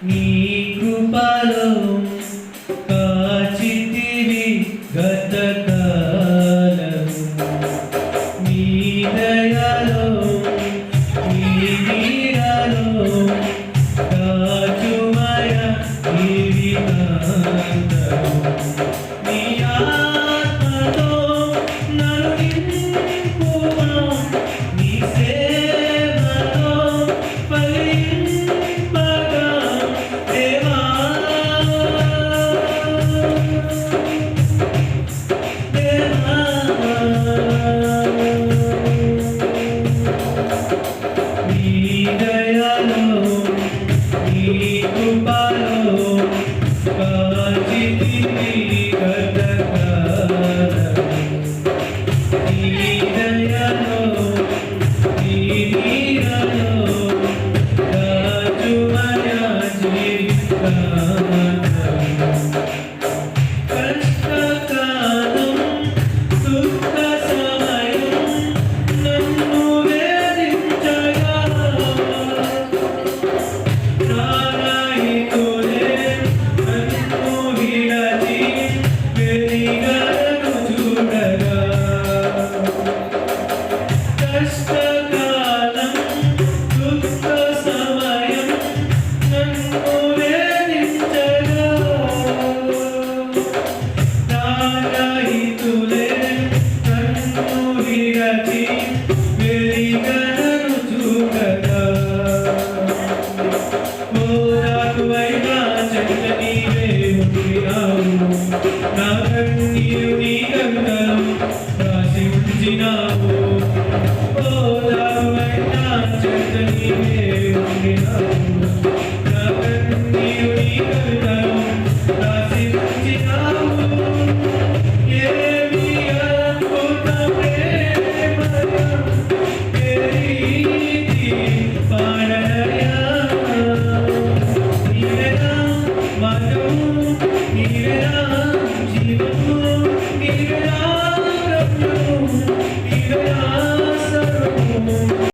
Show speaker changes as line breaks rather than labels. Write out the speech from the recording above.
నీ కృపలో కాచితివి గతకాలం, నీ దయలో నీ నీడలో కాచుమయ జీవితాంతము. నీ ఆత్మతో నన్ను నింపుమా, నీ సేవతో ఫలింపగా దేవా. నీ దయలో నీ కృపలో కాచితివి గతకాలం, నీ దయలో నీ నీడలో కాచుమయ జీవితాంతము. కష్టకాలం దుఃఖ సమయం నన్ను వేధించగా, ప్రాణహితులే నన్ను విడచి వెలిగను చూడగా. కష్టకాలం దుఃఖ సమయం నన్ను వేధించగా, ప్రాణహితులే నన్ను విడచి వెలిగను చూడగా. ఓరాకువైనా చెంత నీవే ఉండినావు, నా కన్నీరు నీ కవితలో రాసి ఉంచినావు. ఓరాకువైనా చెంత నీవే ఉండినావు, నా కన్నీరు నీ కవితలో రాసి ఉంచినావు. ఏమి అద్భుత ప్రేమయ, ఏ రీతి పాడనయా. నీవేనా మార్గము, నీవేనా జీవము, నీవేనా